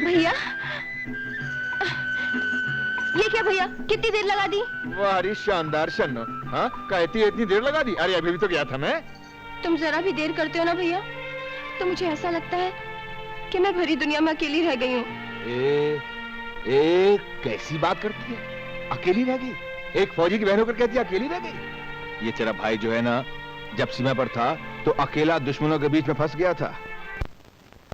भैया, ये क्या भैया, कितनी देर लगा दी? वाह शानदार शन्नो। हाँ, कहती है इतनी देर लगा दी? अरे अभी भी तो गया था मैं। तुम जरा भी देर करते हो ना भैया, तो मुझे ऐसा लगता है कि मैं भरी दुनिया में अकेली रह गई हूँ। कैसी बात करती है? अकेली रह गई? एक फौजी की बहन होकर कहती है अकेली रह गई? ये तेरा भाई जो है ना, जब सीमा पर था तो अकेला दुश्मनों के बीच में फंस गया था,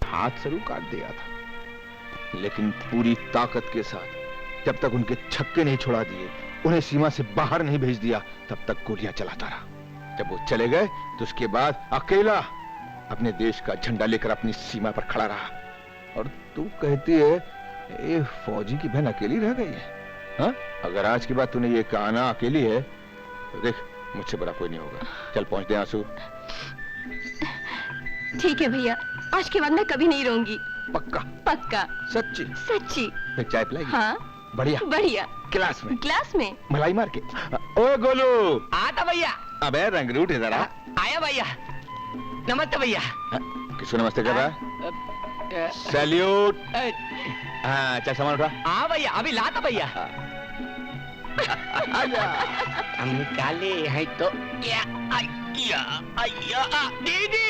हाथ जरूर काट दिया था, लेकिन पूरी ताकत के साथ जब तक उनके छक्के नहीं छुड़ा दिए, उन्हें सीमा से बाहर नहीं भेज दिया, तब तक गोलियां चलाता रहा। जब वो चले गए तो उसके बाद अकेला अपने देश का झंडा लेकर अपनी सीमा पर खड़ा रहा। और तू कहती है ये फौजी की बहन अकेली रह गई है? हाँ? अगर आज की बात तूने ये कहा ना अकेली है, तो देख मुझसे बड़ा कोई नहीं होगा। चल पहुंच दे आंसू। ठीक है भैया, आज के बाद मैं कभी नहीं रोऊंगी। पक्का? पक्का। सच्ची? सच्ची। फिर चाय पिलाएगी? हाँ। बढ़िया बढ़िया। गिलास में? गिलास में। मलाई मार के। ओए गोलू। आता भैया। अबे रंगरूट इधर आ। आया भैया। नमस्ते भैया। किसको नमस्ते कर रहा है? सैल्यूट। हाँ चल सामान उठा। हाँ भैया, अभी लाता भैया। हम निकाले हैं तो दीदी,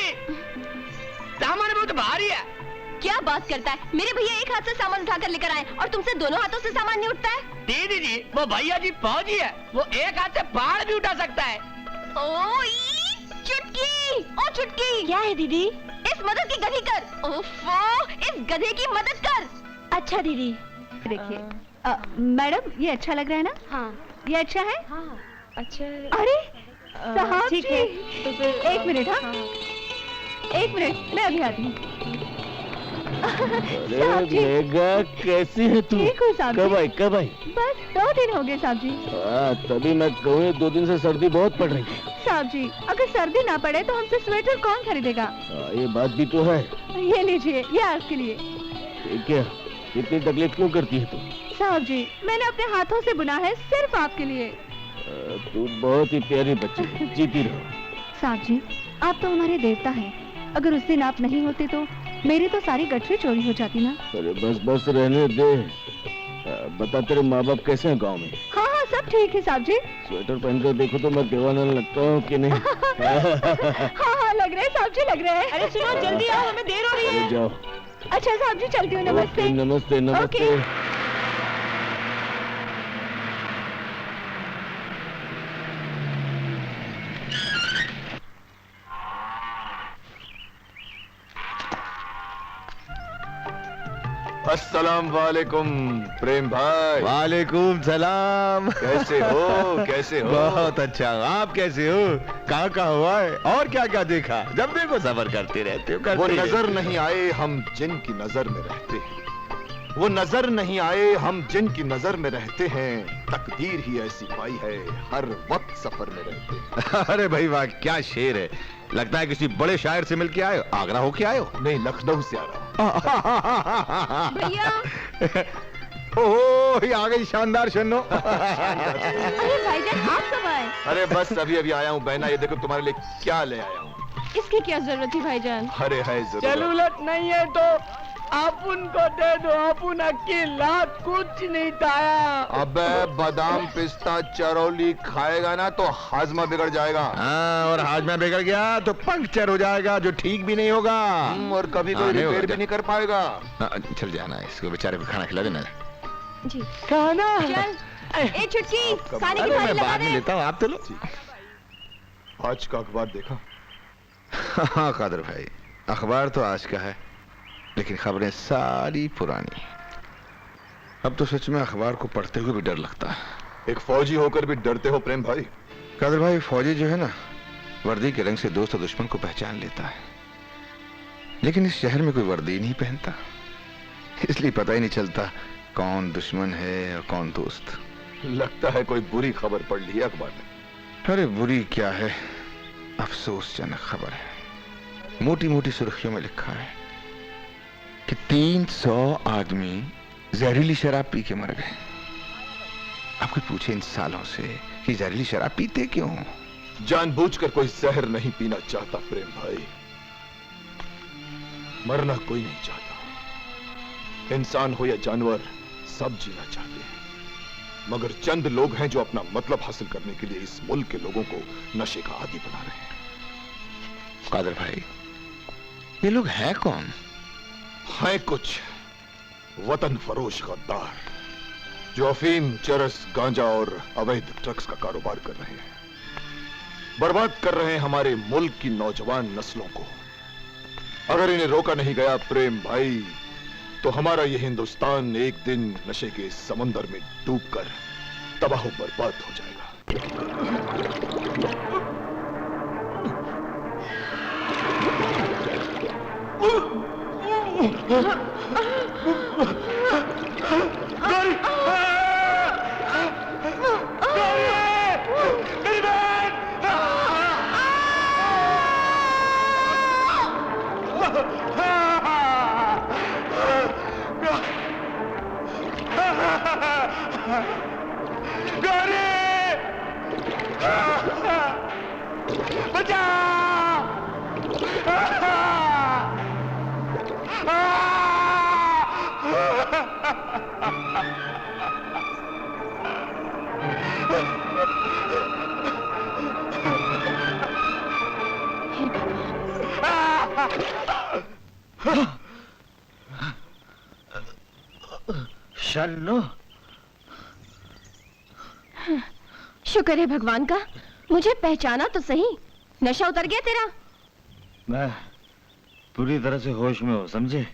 सामान बहुत भारी है। क्या बात करता है? मेरे भैया एक हाथ से सामान उठाकर लेकर आए और तुमसे दोनों हाथों से सामान नहीं उठता है? दीदी जी, वो भैया जी फौजी है, वो एक हाथ से पहाड़ भी उठा सकता है। ओ चुटकी, ओ चुटकी। क्या है दीदी? इस मदद की गधी कर। ओफो, इस गधे की मदद कर। अच्छा दीदी, देखिए मैडम, ये अच्छा लग रहा है ना? हाँ। ये अच्छा है? हाँ, अच्छा। अरे साहब ठीक जी, है, तो फिर एक मिनट। हाँ, एक मिनट, मैं अभी आती हूँ। साहब जी, कैसी है तू? ठीक हूँ साहब जी। कब आई कब आई? बस 2 दिन हो गए साहब जी। तभी मैं कहूँ 2 दिन से सर्दी बहुत पड़ रही है। साहब जी, अगर सर्दी ना पड़े तो हमसे स्वेटर कौन खरीदेगा? ये बात भी तो है। ये लीजिए, ये आपके लिए। क्या इतनी तकलीफ क्यों करती है तू? साहब जी, मैंने अपने हाथों से बुना है, सिर्फ आपके लिए। तू बहुत ही प्यारी बच्ची है, जीती रहो। साहब जी, आप तो हमारे देवता हैं। अगर उस दिन आप नहीं होते तो मेरी तो सारी गठरी चोरी हो जाती ना। अरे बस रहने दे। बता तेरे माँ बाप कैसे हैं गांव में? हाँ हाँ, सब ठीक है साहब जी। स्वेटर पहनकर देखो तो मैं दीवाना लगता हूँ कि नहीं? हाँ हाँ, लग रहे हैं साहब जी, लग रहे हैं। अरे सुनो, जल्दी आओ, हमें देर हो रही है। जाओ। अच्छा साहब जी, चलती हूँ। नमस्ते। नमस्ते नमस्ते। अस्सलाम वालेकुम प्रेम भाई। वालेकुम सलाम। कैसे हो? कैसे हो? बहुत अच्छा। आप कैसे हो? कहाँ हुआ है और क्या क्या देखा? जब देखो सफर करते रहते हो। वो नजर नहीं आए हम जिनकी नजर में रहते हैं, वो नजर नहीं आए हम जिनकी नजर में रहते हैं, तकदीर ही ऐसी पाई है हर वक्त सफर में रहते हैं। अरे भाई वाह, क्या शेर है। लगता है किसी बड़े शायर से मिलके आए हो। आगरा होके आए हो? नहीं, लखनऊ से आ रहा हूँ। भैया। ओह, ये आ गई शानदार शन्नो। अरे भाईजान, आप कब आए? अरे बस अभी अभी आया हूँ बहना, ये देखो तुम्हारे लिए क्या ले आया हूँ। इसकी क्या जरूरत थी भाईजान? अरे है जरूर। जरूरत नहीं है तो अपुन को दे दो, अपुन अकेला कुछ नहीं खाया। अबे बादाम पिस्ता चरौली खाएगा ना तो हाजमा बिगड़ जाएगा। हाँ, और हाजमा बिगड़ गया तो पंक्चर हो जाएगा, जो ठीक भी नहीं होगा। और कभी कोई रिपेयर भी नहीं कर पाएगा। चल जाना, इसको बेचारे को खाना खिला देना। जी। खाना? चल, ए चुटकी, खाने की अरे थाली मैं लगा बाद में दे। लेता हूँ, आप तो लो। आज का अखबार देखा? हाँ कादर भाई, अखबार तो आज का है, लेकिन खबरें सारी पुरानी। अब तो सच में अखबार को पढ़ते हुए भी डर लगता है। एक फौजी होकर भी डरते हो प्रेम भाई? कादर भाई, फौजी जो है ना, वर्दी के रंग से दोस्त और दुश्मन को पहचान लेता है, लेकिन इस शहर में कोई वर्दी नहीं पहनता, इसलिए पता ही नहीं चलता कौन दुश्मन है और कौन दोस्त। लगता है कोई बुरी खबर पढ़ ली है अखबार में। अरे बुरी क्या है, अफसोसजनक खबर है। मोटी मोटी सुर्खियों में लिखा है कि 300 आदमी जहरीली शराब पी के मर गए। आप कोई पूछे इन सालों से कि जहरीली शराब पीते क्यों? जानबूझकर कोई जहर नहीं पीना चाहता प्रेम भाई, मरना कोई नहीं चाहता, इंसान हो या जानवर, सब जीना चाहते हैं, मगर चंद लोग हैं जो अपना मतलब हासिल करने के लिए इस मुल्क के लोगों को नशे का आदी बना रहे हैं। कादर भाई, ये लोग हैं कौन? हैं कुछ वतन फरोश गद्दार जो अफीम, चरस, गांजा और अवैध ड्रग्स का कारोबार कर रहे हैं, बर्बाद कर रहे हैं हमारे मुल्क की नौजवान नस्लों को। अगर इन्हें रोका नहीं गया प्रेम भाई, तो हमारा ये हिंदुस्तान एक दिन नशे के समंदर में डूबकर तबाह बर्बाद हो जाएगा। शन्नो, शुक्र है भगवान का, मुझे पहचाना तो सही। नशा उतर गया तेरा? मैं पूरी तरह से होश में हूँ, समझे?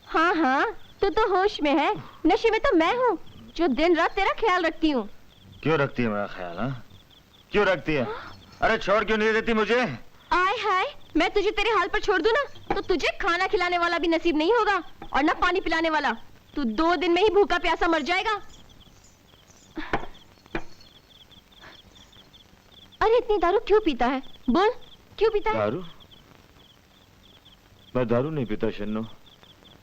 हाँ हाँ, तू तो होश में है, नशे में तो मैं हूँ जो दिन रात तेरा ख्याल रखती हूँ। क्यों रखती है मेरा ख्याल? हाँ, क्यों रखती है? अरे छोड़ क्यों नहीं देती मुझे? आय हाय, मैं तुझे तेरे हाल पर छोड़ दूं ना, तो तुझे खाना खिलाने वाला भी नसीब नहीं होगा और ना पानी पिलाने वाला। तू 2 दिन में ही भूखा प्यासा मर जाएगा। अरे इतनी दारू क्यों पीता है? बोल, क्यों पीता है? दारू? मैं दारू नहीं पीता शन्नो।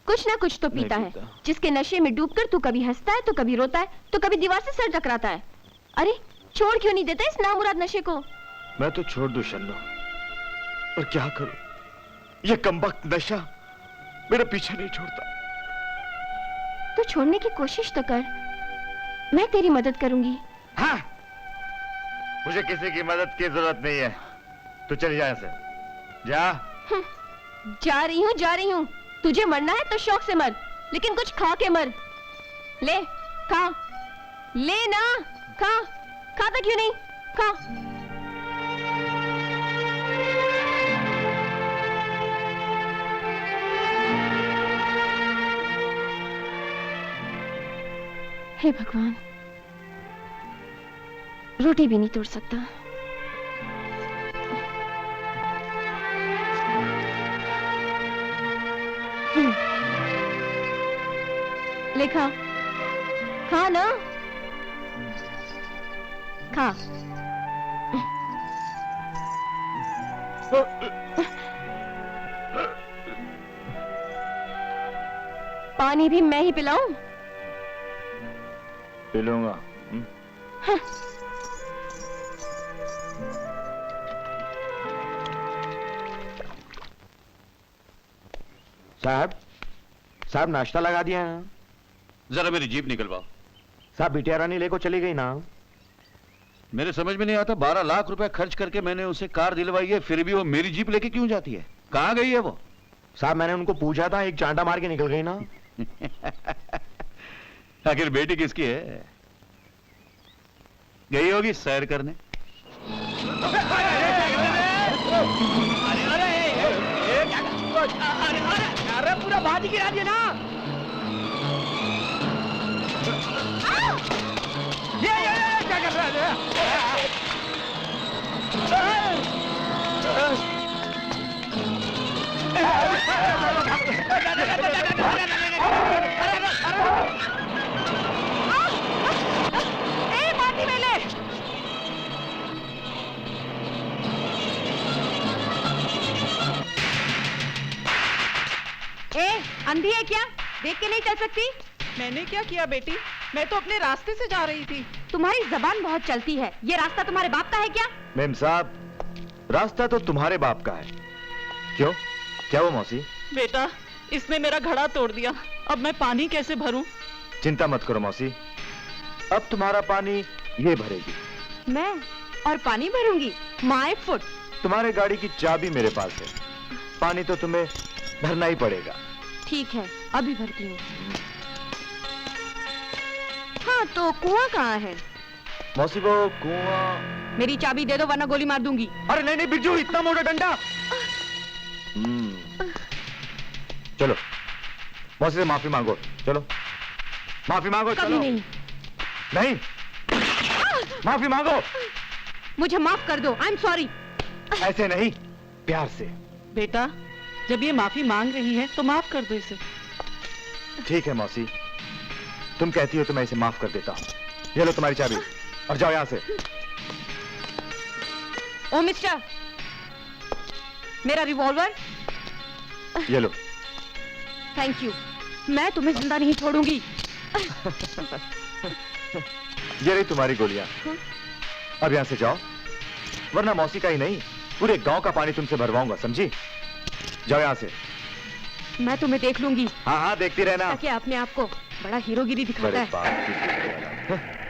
कुछ ना कुछ तो पीता है, जिसके नशे में डूबकर तू कभी हंसता है तो कभी रोता है तो कभी दीवार से सर टकराता है। अरे छोड़ क्यों नहीं देता इस नामुराद नशे को? मैं तो छोड़ दूं शन्नो, पर क्या करूं? ये कमबख्त नशा मेरा पीछे नहीं छोड़ता। तू छोड़ने की कोशिश तो कर, मैं तेरी मदद करूंगी। हाँ, मुझे किसी की मदद की जरूरत नहीं है। तू चली जा यहाँ से, जा। जा रही हूँ। तुझे मरना है तो शौक से मर, लेकिन कुछ खा के मर। ले खा, ले ना, खा। खाता क्यों नहीं? खा। हे भगवान, रोटी भी नहीं तोड़ सकता। ले खा, खा ना, खा। पानी भी मैं ही पिलाऊं? पी लूंगा। साहब नाश्ता लगा दिया है। जरा मेरी जीप निकलवाओ। साहब बिटिया रानी लेको चली गई ना। मेरे समझ में नहीं आता, 12 लाख रुपए खर्च करके मैंने उसे कार दिलवाई है, फिर भी वो मेरी जीप लेके क्यों जाती है? कहाँ गई है वो? साहब मैंने उनको पूछा था, एक चांटा मार के निकल गई ना। आखिर बेटी किसकी है? गई होगी सैर करने। अरे पूरा भाजी गिरा दिया ना। ये क्या कर रहा है? बाती में ले। अंधी है क्या? देख के नहीं चल सकती? मैंने क्या किया बेटी, मैं तो अपने रास्ते से जा रही थी। तुम्हारी जबान बहुत चलती है। ये रास्ता तुम्हारे बाप का है क्या? मेम साहब, रास्ता तो तुम्हारे बाप का है। क्यों, क्या वो मौसी? बेटा, इसने मेरा घड़ा तोड़ दिया। अब मैं पानी कैसे भरूं? चिंता मत करो मौसी, अब तुम्हारा पानी ये भरेगी। मैं और पानी भरूंगी? My foot. तुम्हारे गाड़ी की चाबी मेरे पास है, पानी तो तुम्हें भरना ही पड़ेगा। ठीक है, अभी भरती हूँ। हाँ, तो कुआं कहाँ है? मौसी वो कुआं। मेरी चाबी दे दो वरना गोली मार दूंगी। अरे नहीं नहीं बिरजू, इतना मोटा डंडा। चलो मौसी से माफी मांगो, चलो माफी मांगो। कभी चलो। नहीं। नहीं, माफी मांगो। मुझे माफ कर दो, आई एम सॉरी। ऐसे नहीं, प्यार से। बेटा, जब ये माफी मांग रही है तो माफ कर दो इसे। ठीक है मौसी, तुम कहती हो तो मैं इसे माफ कर देता हूँ। ये लो तुम्हारी चाबी और जाओ यहाँ से। ओ मिस्टर, मेरा रिवॉल्वर। ये लो। थैंक यू, मैं तुम्हें जिंदा नहीं छोड़ूंगी। ये रही तुम्हारी गोलियां, अब यहाँ से जाओ, वरना मौसी का ही नहीं पूरे गांव का पानी तुमसे भरवाऊंगा, समझी? जाओ यहाँ से। मैं तुम्हें देख लूंगी। हाँ हाँ देखती रहना। ताकि अपने आप को बड़ा हीरोगिरी दिखाता बड़े है। बाप की।